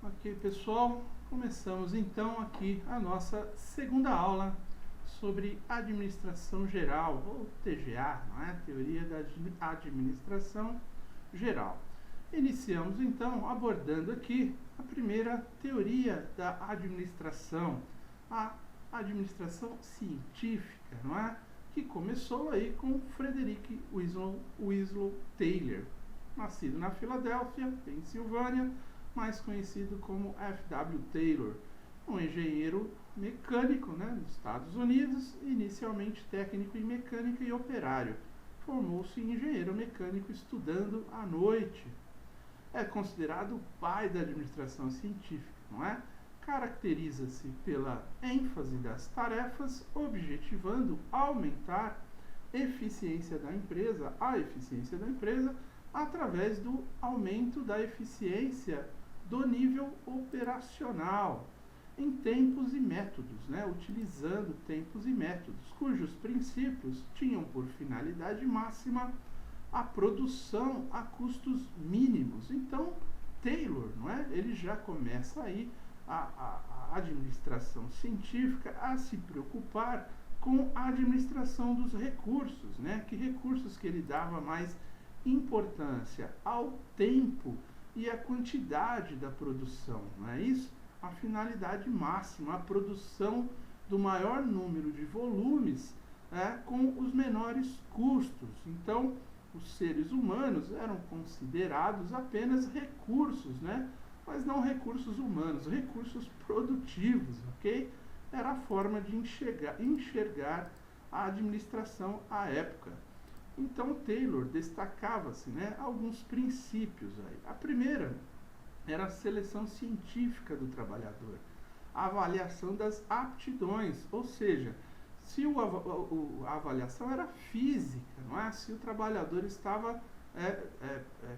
Ok, pessoal, começamos então aqui a nossa segunda aula sobre administração geral, ou TGA, não é? Teoria da administração geral. Iniciamos então abordando aqui a primeira teoria da administração, a administração científica, não é? Que começou aí com Frederick Winslow Taylor, nascido na Filadélfia, Pensilvânia, mais conhecido como F.W. Taylor, um engenheiro mecânico, né, nos Estados Unidos, inicialmente técnico em mecânica e operário. Formou-se em engenheiro mecânico estudando à noite. É considerado o pai da administração científica, não é? Caracteriza-se pela ênfase das tarefas, objetivando aumentar a eficiência da empresa, através do aumento da eficiência do nível operacional, em tempos e métodos, né? Utilizando tempos e métodos, cujos princípios tinham por finalidade máxima a produção a custos mínimos. Então, Taylor, não é? Ele já começa aí a administração científica a se preocupar com a administração dos recursos, né? Que recursos que ele dava mais importância ao tempo e à quantidade da produção, não é isso? A finalidade máxima, a produção do maior número de volumes com os menores custos. Então, os seres humanos eram considerados apenas recursos, né? Mas não recursos humanos, recursos produtivos, ok? Era a forma de enxergar a administração à época. Então, Taylor destacava-se, né, alguns princípios aí. A primeira era a seleção científica do trabalhador, a avaliação das aptidões, ou seja, se a avaliação era física, não é? Se o trabalhador estava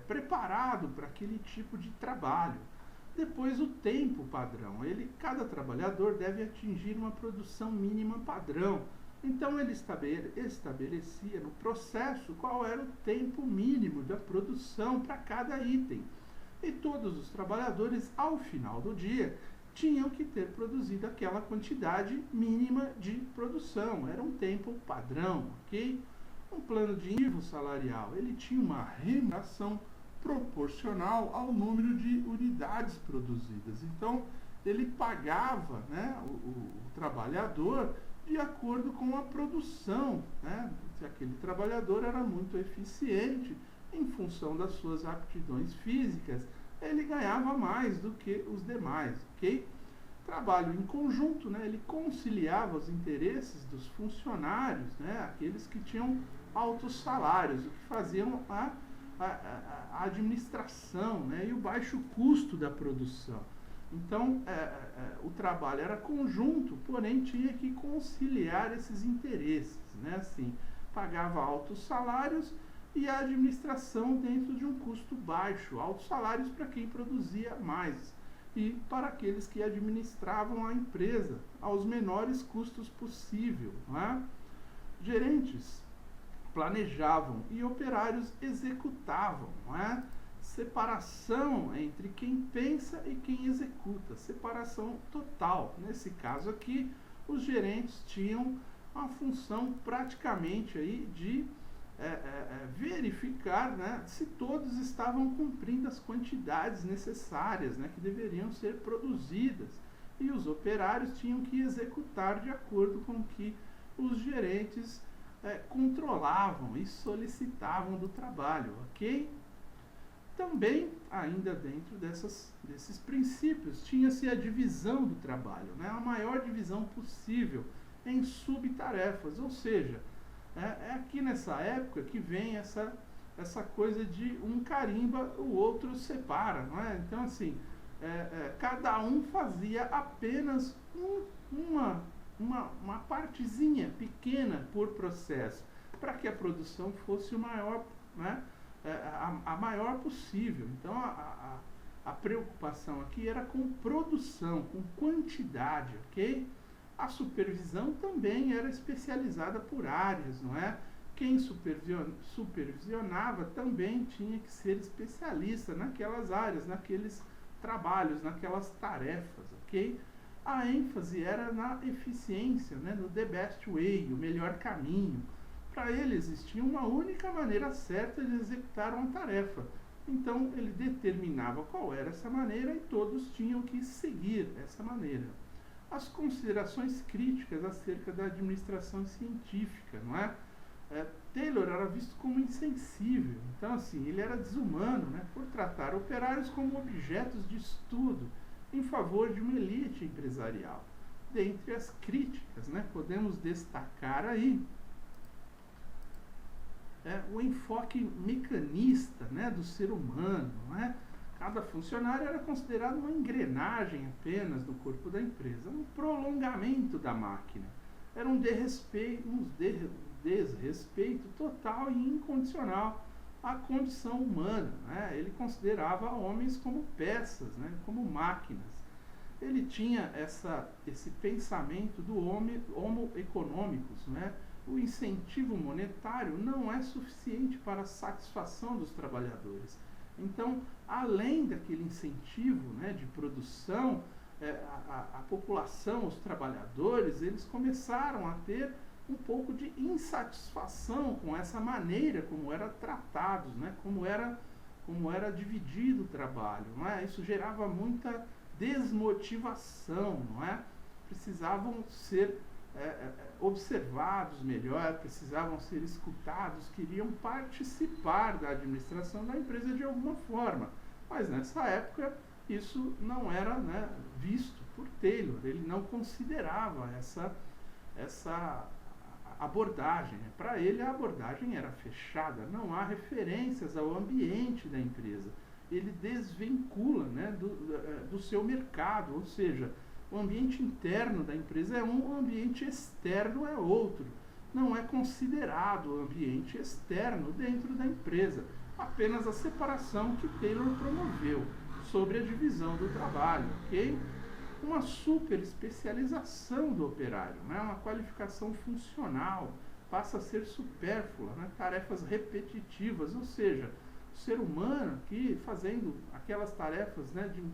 preparado para aquele tipo de trabalho. Depois, o tempo padrão. Cada trabalhador deve atingir uma produção mínima padrão. Então, ele estabelecia no processo qual era o tempo mínimo da produção para cada item. E todos os trabalhadores, ao final do dia, tinham que ter produzido aquela quantidade mínima de produção. Era um tempo padrão, ok? Um plano de incentivo salarial. Ele tinha uma remuneração proporcional ao número de unidades produzidas. Então, ele pagava, né, o trabalhador de acordo com a produção, né? Se aquele trabalhador era muito eficiente em função das suas aptidões físicas, ele ganhava mais do que os demais, ok? Trabalho em conjunto, né? Ele conciliava os interesses dos funcionários, né? Aqueles que tinham altos salários, o que faziam a administração, né? E o baixo custo da produção. Então, o trabalho era conjunto, porém tinha que conciliar esses interesses, né? Assim, pagava altos salários e a administração dentro de um custo baixo, altos salários para quem produzia mais e para aqueles que administravam a empresa aos menores custos possível, né? Gerentes planejavam e operários executavam, não é? Separação entre quem pensa e quem executa, separação total. Nesse caso aqui, os gerentes tinham a função praticamente aí de verificar, né, se todos estavam cumprindo as quantidades necessárias, né, que deveriam ser produzidas, e os operários tinham que executar de acordo com o que os gerentes controlavam e solicitavam do trabalho, ok? Também, ainda dentro desses princípios, tinha-se a divisão do trabalho, né? A maior divisão possível em subtarefas, ou seja, é aqui nessa época que vem essa coisa de um carimba, o outro separa, não é? Então, assim, cada um fazia apenas uma partezinha pequena por processo, para que a produção fosse o maior, né? A maior possível. Então, a preocupação aqui era com produção, com quantidade, ok? A supervisão também era especializada por áreas, não é? Quem supervisionava também tinha que ser especialista naquelas áreas, naqueles trabalhos, naquelas tarefas, ok? A ênfase era na eficiência, né, no the best way, o melhor caminho. Para ele existia uma única maneira certa de executar uma tarefa. Então ele determinava qual era essa maneira e todos tinham que seguir essa maneira. As considerações críticas acerca da administração científica, não é? Taylor era visto como insensível, então assim, ele era desumano, né, por tratar operários como objetos de estudo em favor de uma elite empresarial. Dentre as críticas, né, podemos destacar aí o enfoque mecanista, né, do ser humano, né? Cada funcionário era considerado uma engrenagem apenas no corpo da empresa, um prolongamento da máquina. Era um desrespeito total e incondicional à condição humana, né? Ele considerava homens como peças, né, como máquinas. Ele tinha esse pensamento do homo economicus, né? O incentivo monetário não é suficiente para a satisfação dos trabalhadores. Então, além daquele incentivo, né, de produção, a população, os trabalhadores, eles começaram a ter um pouco de insatisfação com essa maneira como era tratados, né, como era dividido o trabalho, não é? Isso gerava muita desmotivação, não é? Precisavam ser observados melhor, precisavam ser escutados, queriam participar da administração da empresa de alguma forma. Mas nessa época isso não era, né, visto por Taylor, ele não considerava essa abordagem. Para ele a abordagem era fechada, não há referências ao ambiente da empresa. Ele desvincula, né, do seu mercado, ou seja, o ambiente interno da empresa é um, o ambiente externo é outro. Não é considerado o ambiente externo dentro da empresa. Apenas a separação que Taylor promoveu sobre a divisão do trabalho, ok? Uma super especialização do operário, né? Uma qualificação funcional, passa a ser supérflua, né? Tarefas repetitivas, ou seja, o ser humano que fazendo aquelas tarefas, né, de um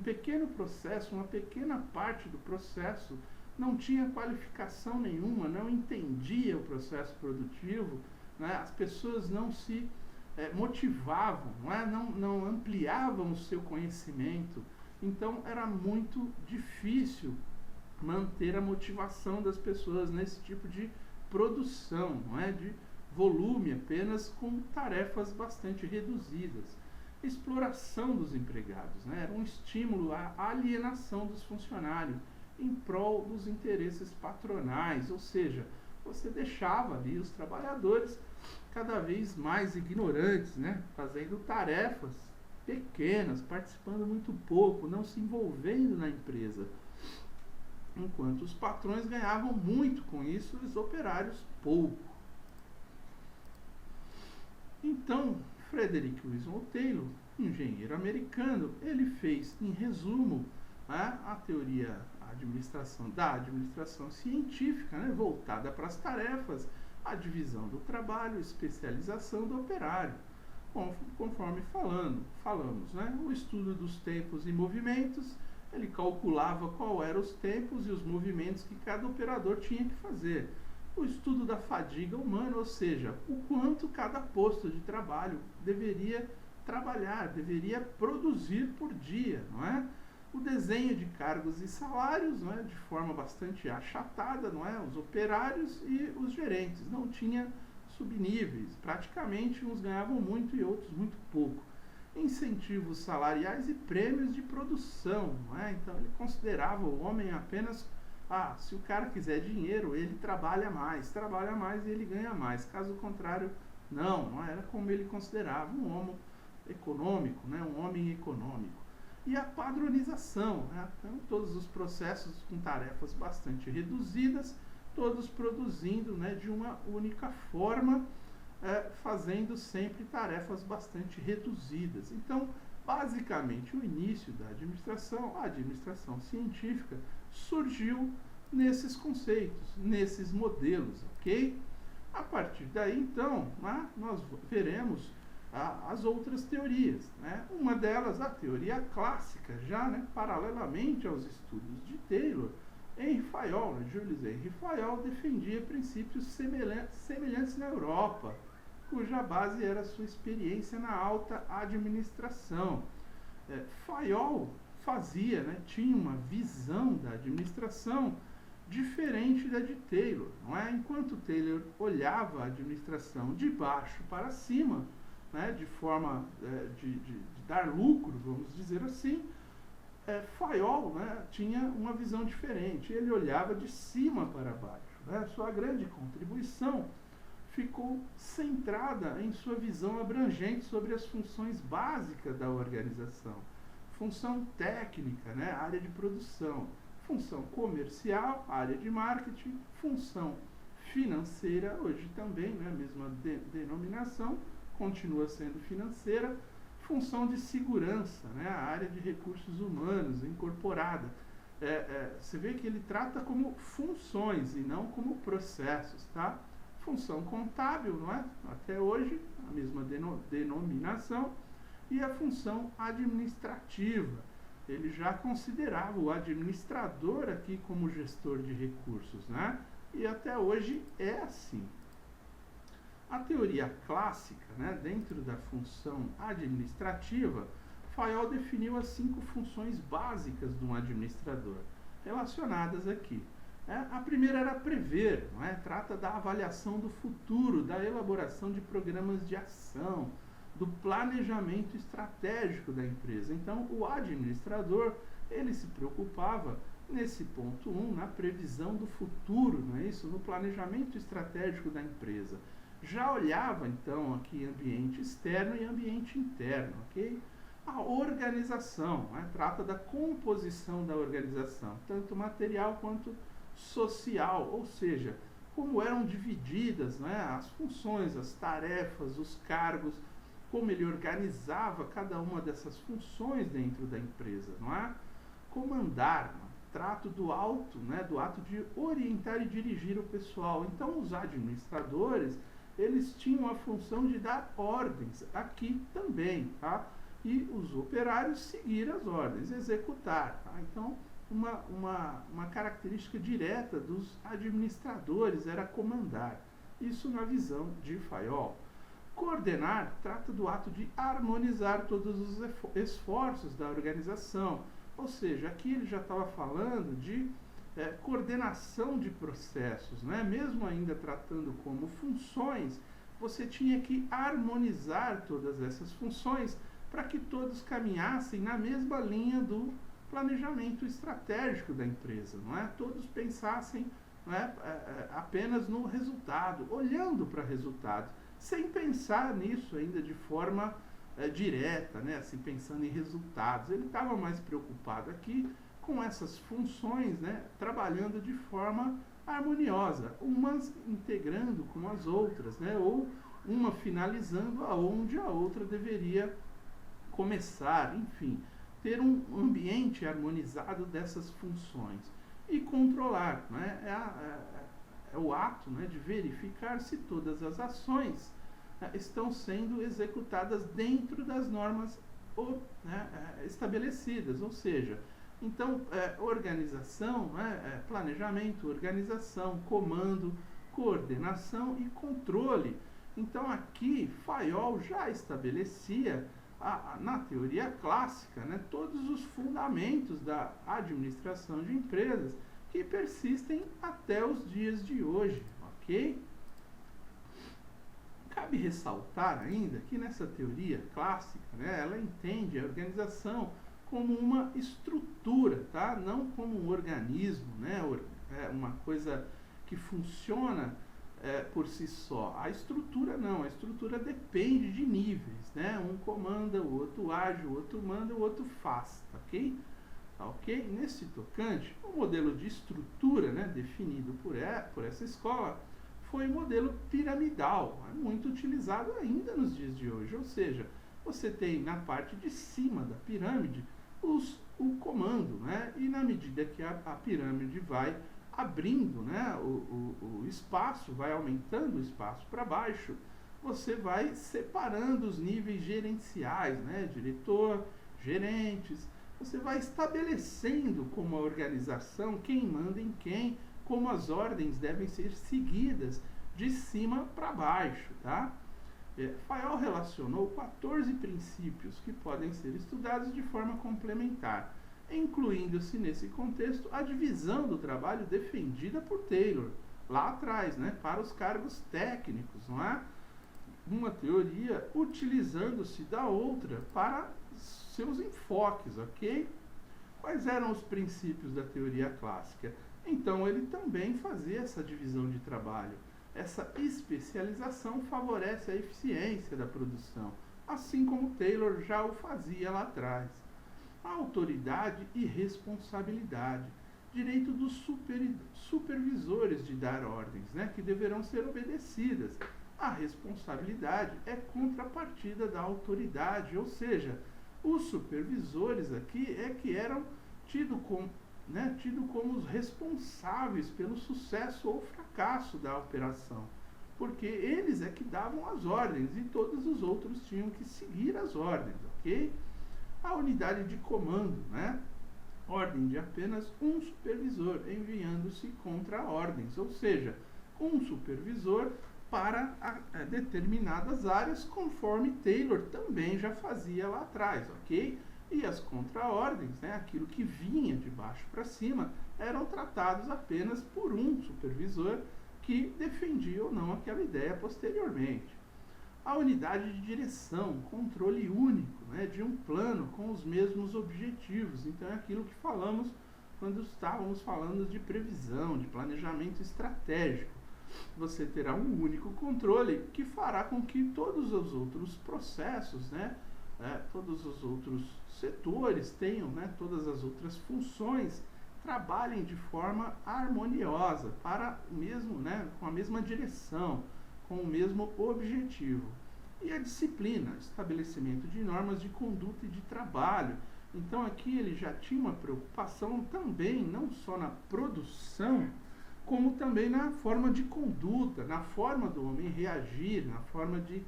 pequeno processo, uma pequena parte do processo, não tinha qualificação nenhuma, não entendia o processo produtivo, né? As pessoas não se motivavam, não ampliavam o seu conhecimento, então era muito difícil manter a motivação das pessoas nesse tipo de produção, não é? De volume apenas, com tarefas bastante reduzidas. Exploração dos empregados, né? Era um estímulo à alienação dos funcionários em prol dos interesses patronais, ou seja, você deixava ali os trabalhadores cada vez mais ignorantes, né? Fazendo tarefas pequenas, participando muito pouco, não se envolvendo na empresa, enquanto os patrões ganhavam muito com isso e os operários pouco. Então, Frederick Winslow Taylor, engenheiro americano, ele fez, em resumo, a teoria da administração científica, né, voltada para as tarefas, a divisão do trabalho, especialização do operário. Conforme falamos, né, o estudo dos tempos e movimentos, ele calculava qual eram os tempos e os movimentos que cada operador tinha que fazer. O estudo da fadiga humana, ou seja, o quanto cada posto de trabalho deveria trabalhar, deveria produzir por dia, não é? O desenho de cargos e salários, não é? De forma bastante achatada, não é? Os operários e os gerentes, não tinha subníveis, praticamente uns ganhavam muito e outros muito pouco. Incentivos salariais e prêmios de produção, não é? Então ele considerava o homem apenas, se o cara quiser dinheiro, ele trabalha mais e ele ganha mais. Caso contrário, não era como ele considerava um homem econômico, né? Um homem econômico. E a padronização, né? Então, todos os processos com tarefas bastante reduzidas, todos produzindo, né, de uma única forma, fazendo sempre tarefas bastante reduzidas. Então, basicamente, o início da administração, a administração científica, surgiu nesses conceitos, nesses modelos, ok? A partir daí, então, nós veremos as outras teorias, né? Uma delas, a teoria clássica, já, né, paralelamente aos estudos de Taylor. Henri Fayol, né, Jules Henri Fayol, defendia princípios semelhantes na Europa, cuja base era a sua experiência na alta administração. Fayol fazia, né, tinha uma visão da administração diferente da de Taylor, não é? Enquanto Taylor olhava a administração de baixo para cima, né, de forma de dar lucro, vamos dizer assim, Fayol, né, tinha uma visão diferente. Ele olhava de cima para baixo, né? Sua grande contribuição ficou centrada em sua visão abrangente sobre as funções básicas da organização. Função técnica, né, área de produção. Função comercial, área de marketing. Função financeira, hoje também, né, mesma denominação, continua sendo financeira. Função de segurança, né, a área de recursos humanos incorporada. Você vê que ele trata como funções e não como processos, tá? Função contábil, não é? Até hoje, a mesma denominação. E a função administrativa. Ele já considerava o administrador aqui como gestor de recursos, né? E até hoje é assim. A teoria clássica, né, dentro da função administrativa, Fayol definiu as 5 funções básicas de um administrador, relacionadas aqui. A primeira era prever, não é? Trata da avaliação do futuro, da elaboração de programas de ação, do planejamento estratégico da empresa. Então, o administrador, ele se preocupava nesse ponto 1, na previsão do futuro, não é isso? No planejamento estratégico da empresa. Já olhava, então, aqui ambiente externo e ambiente interno, ok? A organização, né? Trata da composição da organização, tanto material quanto social, ou seja, como eram divididas, né, as funções, as tarefas, os cargos, como ele organizava cada uma dessas funções dentro da empresa, não é? Comandar, trato do alto, né, do ato de orientar e dirigir o pessoal. Então, os administradores, eles tinham a função de dar ordens, aqui também, tá? E os operários seguir as ordens, executar, tá? Então, uma característica direta dos administradores era comandar. Isso na visão de Fayol. Coordenar trata do ato de harmonizar todos os esforços da organização. Ou seja, aqui ele já estava falando de coordenação de processos, né? Mesmo ainda tratando como funções, você tinha que harmonizar todas essas funções para que todos caminhassem na mesma linha do planejamento estratégico da empresa, não é? Todos pensassem, não é, apenas no resultado, olhando para resultados, sem pensar nisso ainda de forma direta, né? Assim, pensando em resultados. Ele estava mais preocupado aqui com essas funções, né? Trabalhando de forma harmoniosa, umas integrando com as outras, né? Ou uma finalizando aonde a outra deveria começar, enfim, ter um ambiente harmonizado dessas funções e controlar, né? É o ato, né, de verificar se todas as ações estão sendo executadas dentro das normas estabelecidas, ou seja, então organização, planejamento, organização, comando, coordenação e controle. Então aqui Fayol já estabelecia na teoria clássica, né, todos os fundamentos da administração de empresas que persistem até os dias de hoje, ok? Cabe ressaltar ainda que nessa teoria clássica, né, ela entende a organização como uma estrutura, tá? Não como um organismo, né? Uma coisa que funciona por si só. A estrutura não, a estrutura depende de níveis, né? Um comanda, o outro age, o outro manda, o outro faz, ok? Ok? Nesse tocante, o modelo de estrutura, né, definido por essa escola foi o modelo piramidal, muito utilizado ainda nos dias de hoje. Ou seja, você tem na parte de cima da pirâmide o comando, né, e na medida que a pirâmide vai abrindo, né, o espaço, vai aumentando o espaço para baixo, você vai separando os níveis gerenciais, né? Diretor, gerentes, você vai estabelecendo como a organização quem manda em quem, como as ordens devem ser seguidas de cima para baixo, tá? Fayol relacionou 14 princípios que podem ser estudados de forma complementar, incluindo-se nesse contexto a divisão do trabalho defendida por Taylor, lá atrás, né, para os cargos técnicos, não é? Uma teoria utilizando-se da outra para seus enfoques, ok? Quais eram os princípios da teoria clássica? Então, ele também fazia essa divisão de trabalho. Essa especialização favorece a eficiência da produção, assim como Taylor já o fazia lá atrás. A autoridade e responsabilidade, direito dos supervisores de dar ordens, né, que deverão ser obedecidas. A responsabilidade é contrapartida da autoridade, ou seja, os supervisores aqui é que eram tidos como os responsáveis pelo sucesso ou fracasso da operação, porque eles é que davam as ordens e todos os outros tinham que seguir as ordens, ok? A unidade de comando, né? Ordem de apenas um supervisor, enviando-se contra-ordens, ou seja, um supervisor para determinadas áreas, conforme Taylor também já fazia lá atrás, ok? E as contra-ordens, né, aquilo que vinha de baixo para cima, eram tratados apenas por um supervisor que defendia ou não aquela ideia posteriormente. A unidade de direção, controle único, né, de um plano com os mesmos objetivos. Então é aquilo que falamos quando estávamos falando de previsão, de planejamento estratégico. Você terá um único controle que fará com que todos os outros processos, né, todos os outros setores tenham, né, todas as outras funções trabalhem de forma harmoniosa para mesmo, né, com a mesma direção, com o mesmo objetivo. E a disciplina, estabelecimento de normas de conduta e de trabalho. Então aqui ele já tinha uma preocupação também, não só na produção, como também na forma de conduta, na forma do homem reagir, na forma de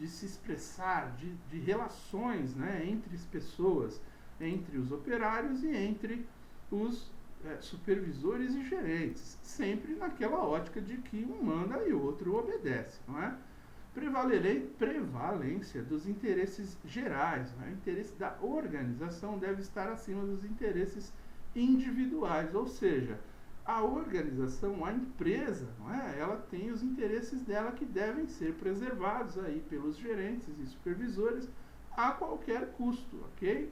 se expressar, de relações, né, entre as pessoas, entre os operários e entre os supervisores e gerentes, sempre naquela ótica de que um manda e o outro obedece, não é? Prevalência dos interesses gerais, né? O interesse da organização deve estar acima dos interesses individuais, ou seja, a organização, a empresa, não é? Ela tem os interesses dela que devem ser preservados aí pelos gerentes e supervisores a qualquer custo, ok?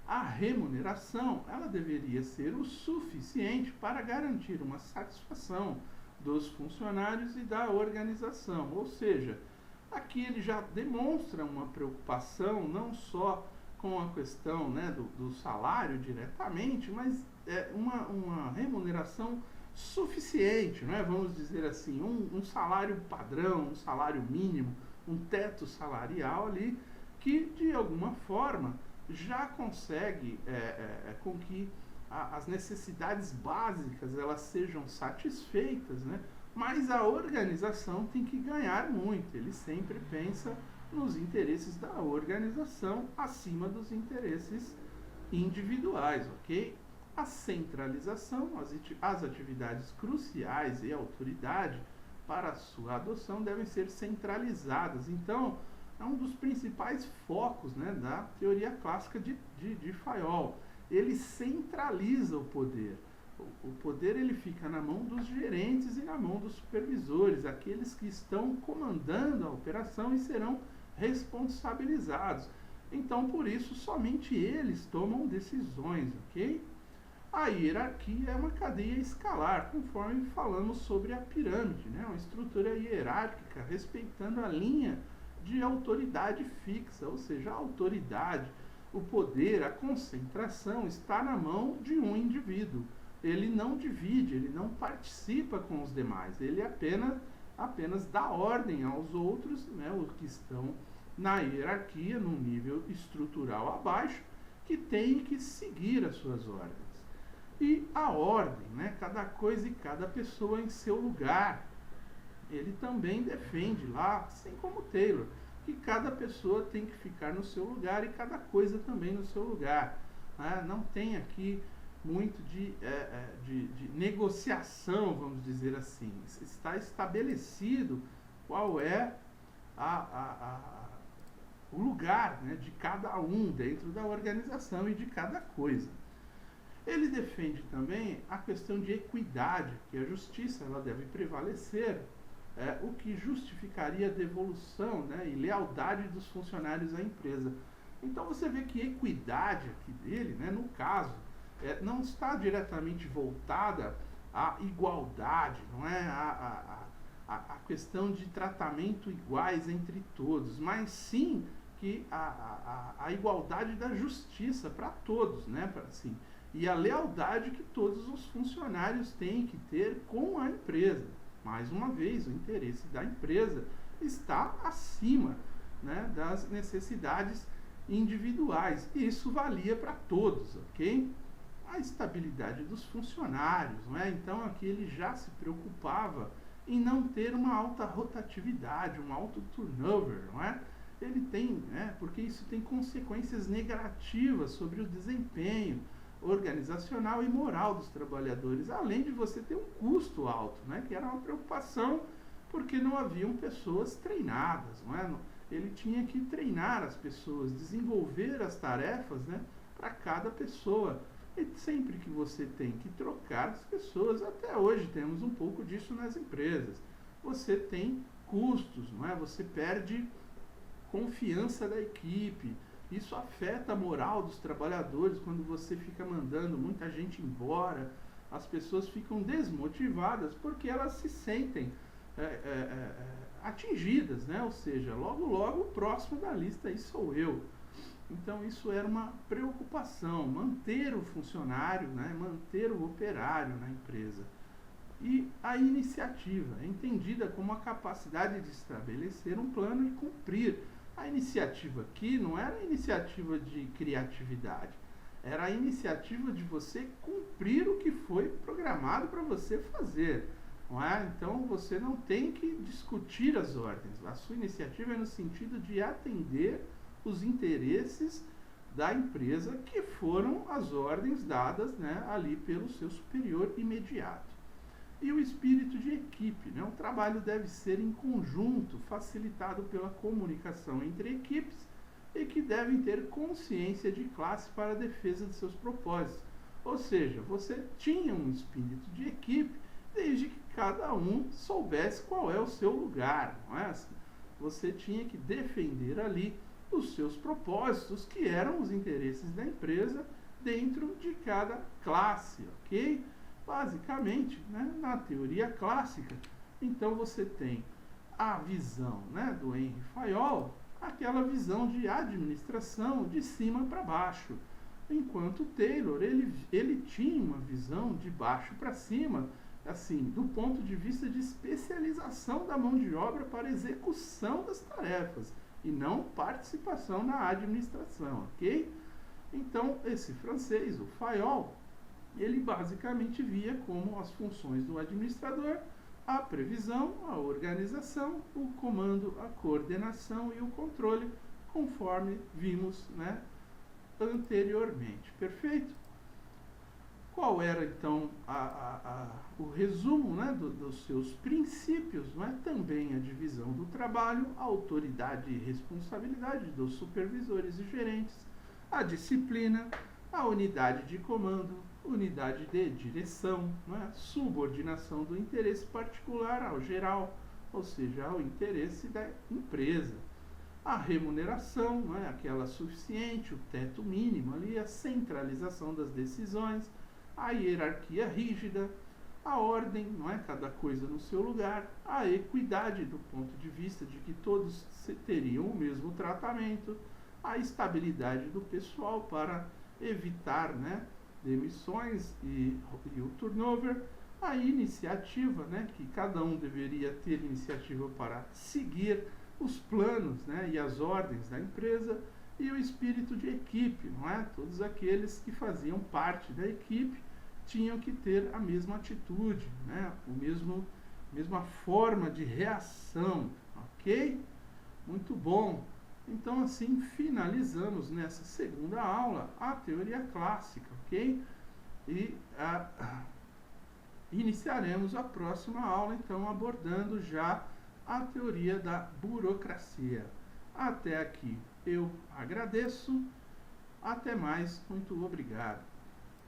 A remuneração, ela deveria ser o suficiente para garantir uma satisfação dos funcionários e da organização, ou seja, aqui ele já demonstra uma preocupação não só com a questão, né, do salário diretamente, mas uma remuneração suficiente, né, vamos dizer assim, um salário padrão, um salário mínimo, um teto salarial ali, que de alguma forma já consegue com que as necessidades básicas elas sejam satisfeitas, né? Mas a organização tem que ganhar muito, ele sempre pensa nos interesses da organização acima dos interesses individuais, ok? A centralização, as atividades cruciais e a autoridade para a sua adoção devem ser centralizadas. Então, é um dos principais focos, né, da teoria clássica de Fayol. Ele centraliza o poder. O poder ele fica na mão dos gerentes e na mão dos supervisores, aqueles que estão comandando a operação e serão responsabilizados. Então, por isso, somente eles tomam decisões, ok? A hierarquia é uma cadeia escalar, conforme falamos sobre a pirâmide, né? Uma estrutura hierárquica, respeitando a linha de autoridade fixa, ou seja, a autoridade, o poder, a concentração está na mão de um indivíduo. Ele não divide, ele não participa com os demais, ele apenas dá ordem aos outros, né, os que estão na hierarquia, num nível estrutural abaixo, que têm que seguir as suas ordens. E a ordem, né, cada coisa e cada pessoa em seu lugar. ele também defende lá, assim como Taylor, que cada pessoa tem que ficar no seu lugar e cada coisa também no seu lugar. Né? Não tem aqui muito de negociação, vamos dizer assim. Está estabelecido qual é o lugar, né, de cada um dentro da organização e de cada coisa. Ele defende também a questão de equidade, que a justiça ela deve prevalecer, o que justificaria a devolução, né, e lealdade dos funcionários à empresa. Então você vê que equidade aqui dele, né, no caso, não está diretamente voltada à igualdade, não é a questão de tratamento iguais entre todos, mas sim que a igualdade da justiça para todos, né, assim, e a lealdade que todos os funcionários têm que ter com a empresa. Mais uma vez, o interesse da empresa está acima, né, das necessidades individuais. E isso valia para todos, ok? A estabilidade dos funcionários, não é? Então aqui ele já se preocupava em não ter uma alta rotatividade, um alto turnover, não é? Ele tem, né, porque isso tem consequências negativas sobre o desempenho organizacional e moral dos trabalhadores, além de você ter um custo alto, né, que era uma preocupação porque não haviam pessoas treinadas, não é? Ele tinha que treinar as pessoas, desenvolver as tarefas, né, para cada pessoa. E sempre que você tem que trocar as pessoas, até hoje temos um pouco disso nas empresas, você tem custos, não é? Você perde confiança da equipe. Isso afeta a moral dos trabalhadores quando você fica mandando muita gente embora. As pessoas ficam desmotivadas porque elas se sentem atingidas, né? Ou seja, logo logo o próximo da lista aí sou eu. Então isso era uma preocupação, manter o funcionário, né? Manter o operário na empresa. E a iniciativa é entendida como a capacidade de estabelecer um plano e cumprir. A iniciativa aqui não era a iniciativa de criatividade, era a iniciativa de você cumprir o que foi programado para você fazer. Não é? Então você não tem que discutir as ordens, a sua iniciativa é no sentido de atender os interesses da empresa, que foram as ordens dadas, né, ali pelo seu superior imediato. E o espírito de equipe, né? O trabalho deve ser em conjunto, facilitado pela comunicação entre equipes e que devem ter consciência de classe para a defesa de seus propósitos. Ou seja, você tinha um espírito de equipe desde que cada um soubesse qual é o seu lugar, não é assim? Você tinha que defender ali os seus propósitos, que eram os interesses da empresa dentro de cada classe, ok? Basicamente, né, na teoria clássica, então você tem a visão, né, do Henry Fayol, aquela visão de administração de cima para baixo, enquanto Taylor ele tinha uma visão de baixo para cima, assim, do ponto de vista de especialização da mão de obra para execução das tarefas e não participação na administração, ok? Então esse francês, o Fayol, ele basicamente via como as funções do administrador a previsão, a organização, o comando, a coordenação e o controle, conforme vimos, né, anteriormente. Perfeito? Qual era então o resumo, né, dos seus princípios? Não é? Também a divisão do trabalho, a autoridade e responsabilidade dos supervisores e gerentes, a disciplina, a unidade de comando, unidade de direção, não é? Subordinação do interesse particular ao geral, ou seja, ao interesse da empresa. A remuneração, não é? Aquela suficiente, o teto mínimo ali, a centralização das decisões, a hierarquia rígida, a ordem, não é? Cada coisa no seu lugar, a equidade do ponto de vista de que todos teriam o mesmo tratamento, a estabilidade do pessoal para evitar, né, demissões e o turnover, a iniciativa, né, que cada um deveria ter iniciativa para seguir os planos, né, e as ordens da empresa, e o espírito de equipe, não é? Todos aqueles que faziam parte da equipe tinham que ter a mesma atitude, né, o mesmo mesma forma de reação, ok? Muito bom. Então, assim, finalizamos nessa segunda aula a teoria clássica, ok? E iniciaremos a próxima aula, então, abordando já a teoria da burocracia. Até aqui eu agradeço. Até mais. Muito obrigado.